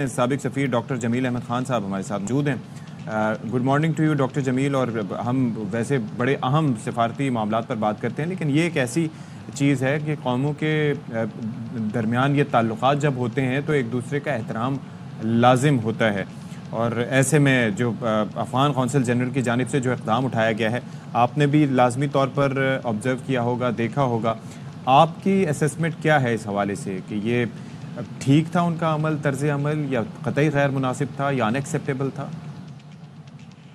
साबिक सफ़ीर डॉक्टर जमील अहमद ख़ान साहब हमारे साथ मौजूद हैं। Good morning to you doctor Jameel. और हम वैसे बड़े अहम सिफारती मामलात पर बात करते हैं, लेकिन ये एक ऐसी चीज़ है कि कौमों के दरमियान ये ताल्लुक़ात जब होते हैं तो एक दूसरे का एहतराम लाजिम होता है। और ऐसे में जो अफ़गान कौंसल जनरल की जानिब से जो इक़दाम उठाया गया है, आपने भी लाजमी तौर पर ऑब्ज़र्व किया होगा, देखा होगा। आपकी असेसमेंट क्या है इस हवाले से कि ये ठीक था उनका अमल, तर्ज अमल, या कतई गैर मुनासिब था या अनएक्सेप्टेबल था?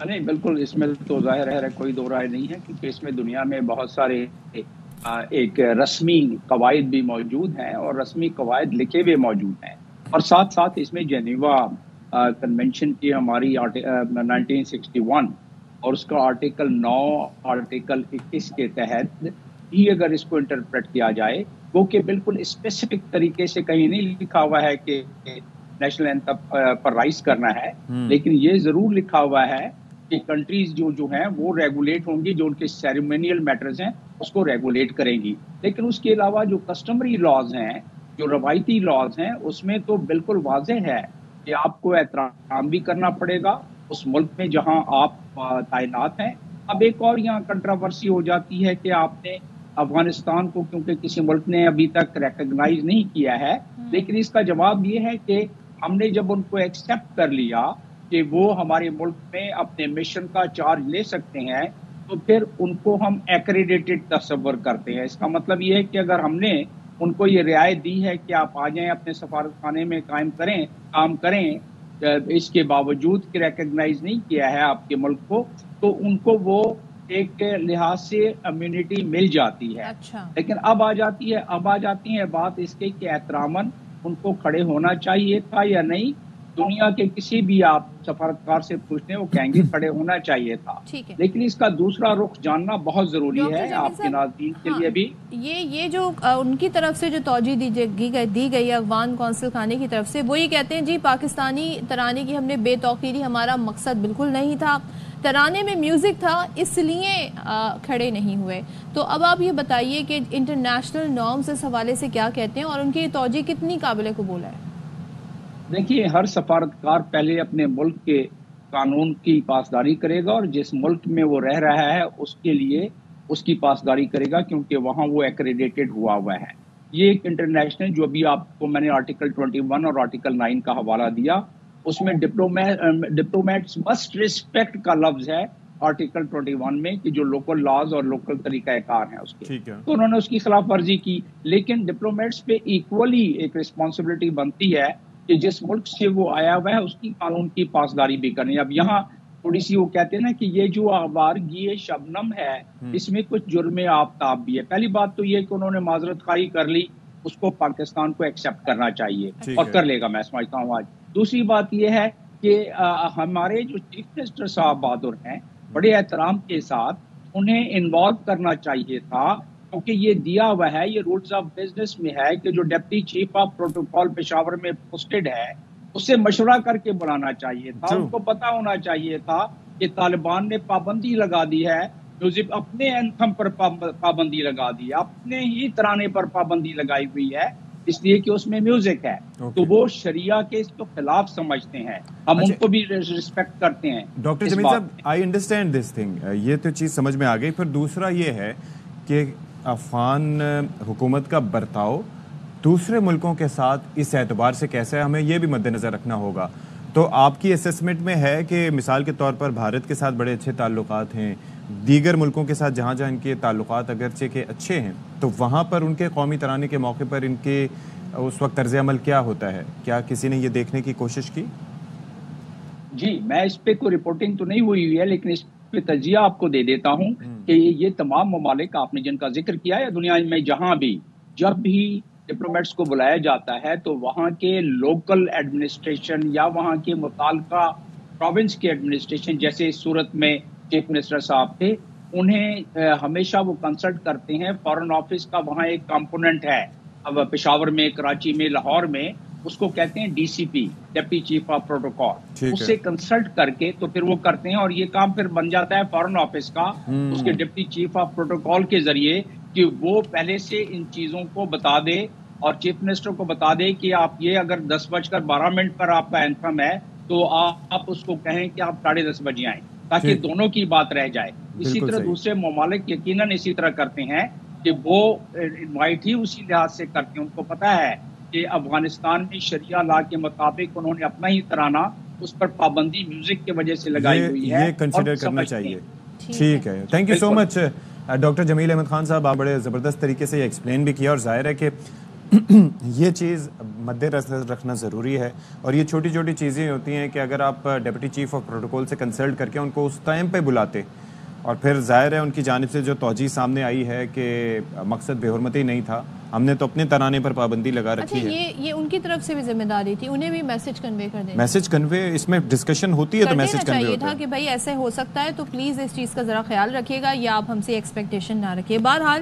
नहीं, बिल्कुल इसमें तो ज़ाहिर है कोई दो राय नहीं है, क्योंकि इसमें दुनिया में बहुत सारे एक रस्मी कवायद भी मौजूद हैं और रस्मी कवायद लिखे हुए मौजूद हैं। और साथ साथ इसमें जेनेवा कन्वेंशन की हमारी 1961 और उसका आर्टिकल 9 आर्टिकल 21 के तहत ही अगर इसको इंटरप्रेट किया जाए, वो कि बिल्कुल स्पेसिफिक तरीके से कहीं नहीं लिखा हुआ है कि नेशनल एंथम पर राइज करना है, लेकिन ये जरूर लिखा हुआ है कि कंट्रीज जो हैं वो रेगुलेट होंगी, जो उनके सेरेमोनियल मैटर्स हैं उसको रेगुलेट करेंगी। लेकिन उसके अलावा जो कस्टमरी लॉज हैं, जो रवायती लॉज हैं, उसमें तो बिल्कुल वाज़ेह है कि आपको एहतराम भी करना पड़ेगा उस मुल्क में जहां आप तैनात हैं। अब एक और यहाँ कंट्रोवर्सी हो जाती है कि आपने अफगानिस्तान को क्योंकि किसी मुल्क ने अभी तक रिकॉग्नाइज नहीं किया है, लेकिन इसका जवाब ये है कि हमने जब उनको एक्सेप्ट कर लिया कि वो हमारे मुल्क में अपने मिशन का चार्ज ले सकते हैं, तो फिर उनको हम एक्रेडिटेड तस्वर करते हैं। इसका मतलब ये है कि अगर हमने उनको ये रियायत दी है कि आप आ जाएं अपने सफारत खाने में काम करें, इसके बावजूद कि रिकॉग्नाइज नहीं किया है आपके मुल्क को, तो उनको वो एक लिहाज से इम्यूनिटी मिल जाती है। अच्छा। लेकिन अब आ जाती है बात इसके कि एहतरामन उनको खड़े होना चाहिए था या नहीं। दुनिया के किसी भी आप सफारतकार से पूछते हैं, वो कहेंगे खड़े होना चाहिए था। लेकिन इसका दूसरा रुख जानना बहुत जरूरी है आपके नाज़रीन के लिए भी। ये जो उनकी तरफ से जो तौजीह दी गई अफगान कौंसल खाने की तरफ से, वो ये कहते हैं जी पाकिस्तानी तराने की हमने बेतौकीरी, हमारा मकसद बिल्कुल नहीं था, तराने में म्यूजिक था इसलिए खड़े नहीं हुए। तो अब आप ये बताइए कि इंटरनेशनल नॉर्म्स इस हवाले से क्या कहते हैं और उनकी तौजीह कितनी काबिल कबूल है? देखिए, हर सफारतकार पहले अपने मुल्क के कानून की पासदारी करेगा और जिस मुल्क में वो रह रहा है उसके लिए उसकी पासदारी करेगा, क्योंकि वहाँ वो एक्रेडिटेड हुआ है। ये एक इंटरनेशनल, जो अभी आपको मैंने आर्टिकल 21 और आर्टिकल 9 का हवाला दिया, उसमें डिप्लोमेट्स मस्ट रिस्पेक्ट का लफ्ज है आर्टिकल 21 में, कि जो लोकल लॉज और लोकल तरीकाकार हैं उसके, तो उन्होंने उसकी खिलाफ वर्जी की। लेकिन डिप्लोमेट्स पे इक्वली एक रिस्पॉन्सिबिलिटी बनती है कि जिस मुल्क से वो आया हुआ है उसकी कानून की पासदारी भी करनी। अब यहाँ थोड़ी सी वो कहते हैं ना कि ये जो आवारगी शबनम है, इसमें कुछ जुर्म आफ्ताब भी है। पहली बात तो ये कि उन्होंने माजरत खाई कर ली, उसको पाकिस्तान को एक्सेप्ट करना चाहिए और कर लेगा, मैं समझता हूँ आज। दूसरी बात यह है कि हमारे जो चीफ मिनिस्टर साहब बहादुर हैं, बड़े एहतराम के साथ उन्हें इन्वॉल्व करना चाहिए था, क्योंकि ये दिया हुआ है, ये रूल्स ऑफ बिजनेस में है कि जो deputy chief of protocol Peshawar में पोस्टेड है उससे मशवरा करके बुलाना चाहिए था। उनको पता होना चाहिए था कि तालिबान ने पाबंदी लगा दी है, म्यूजिक अपने एंथम पर पाबंदी लगा दी है, अपने ही तराने पर पाबंदी लगाई हुई है, इसलिए कि उसमें म्यूजिक है। तो वो शरिया के इसको खिलाफ समझते हैं, हम उनको भी रिस्पेक्ट करते हैं। डॉक्टर जमील साहब, आई अंडरस्टैंड दिस थिंग, ये तो चीज़ समझ में आ गई। फिर दूसरा ये है कि अफगान हुकूमत का बर्ताव दूसरे मुल्कों के साथ इस एतबार से कैसा है, हमें यह भी मद्देनज़र रखना होगा। तो आपकी असेसमेंट में है कि मिसाल के तौर पर भारत के साथ बड़े अच्छे ताल्लुकात हैं, दीगर मुल्कों के साथ जहाँ जहाँ इनके ताल्लुकात अगरचे के अच्छे हैं, तो वहाँ पर उनके कौमी तराने के मौके पर इनके उस वक्त तर्ज अमल क्या होता है? क्या किसी ने ये देखने की कोशिश की? जी, मैं इस पे कोई रिपोर्टिंग तो नहीं हुई है, लेकिन इस पे तजिया आपको दे देता हूँ कि ये तमाम ममालिक आपने जिनका जिक्र किया है, दुनिया में जहाँ भी जब भी डिप्लोमेट्स को बुलाया जाता है तो वहाँ के लोकल एडमिनिस्ट्रेशन या वहाँ के मुताल्लिका प्रोविंस के एडमिनिस्ट्रेशन, जैसे इस सूरत में चीफ मिनिस्टर साहब थे, उन्हें हमेशा वो कंसल्ट करते हैं। फॉरेन ऑफिस का वहाँ एक कंपोनेंट है, अब पेशावर में, कराची में, लाहौर में, उसको कहते हैं DCP, deputy chief of protocol. उससे कंसल्ट करके तो फिर वो करते हैं और ये काम फिर बन जाता है फॉरेन ऑफिस का, उसके डिप्टी चीफ ऑफ प्रोटोकॉल के जरिए, कि वो पहले से इन चीजों को बता दे اور چیف منسٹر کو بتا دیں کہ آپ یہ اگر 10:12 پر آپ کا اینتھم ہے تو آپ اس کو کہیں کہ آپ 10:30 بجے آئیں تاکہ دونوں کی بات رہ جائے. اسی طرح دوسرے ممالک یقیناً اسی طرح کرتے ہیں کہ وہ انوائٹ ہی اسی لحاظ سے کرتے ہیں. ان کو پتا ہے کہ افغانستان میں شریعہ لا کے مطابق انہوں نے اپنا ہی ترانہ اس پر پابندی میوزک کی وجہ سے لگائی ہوئی ہے. یہ کنسیڈر کرنا چاہیے. ٹھیک ہے, thank you so much doctor Jamil Ahmed Khan sahib. آپ بڑے زبردست طریقے سے یہ ایکسپلین بھی کیا, اور ظاہر ہے کہ یہ چیز مد نظر رکھنا ضروری ہے. اور یہ چھوٹی چھوٹی چیزیں ہوتی ہیں کہ اگر آپ ڈپٹی چیف آف پروٹوکول سے کنسلٹ کر کے ان کو اس ٹائم پہ بلاتے, اور پھر ظاہر ہے ان کی جانب سے جو توجہ سامنے آئی ہے کہ مقصد بے حرمتی نہیں تھا, ہم نے تو اپنے ترانے پر پابندی لگا رکھی ہے. یہ ان کی طرف سے بھی ذمہ داری تھی, انہیں بھی میسج کنوے کر دینا. میسج کنوے, اس میں ڈسکشن ہوتی ہے تو میسج کنوے ہوتا ہے. تھا کہ بھائی ایسے ہو سکتا ہے تو پلیز اس چیز کا ذرا خیال رکھیے گا, یا آپ ہم سے ایکسپیکٹیشن نہ رکھیے. بہرحال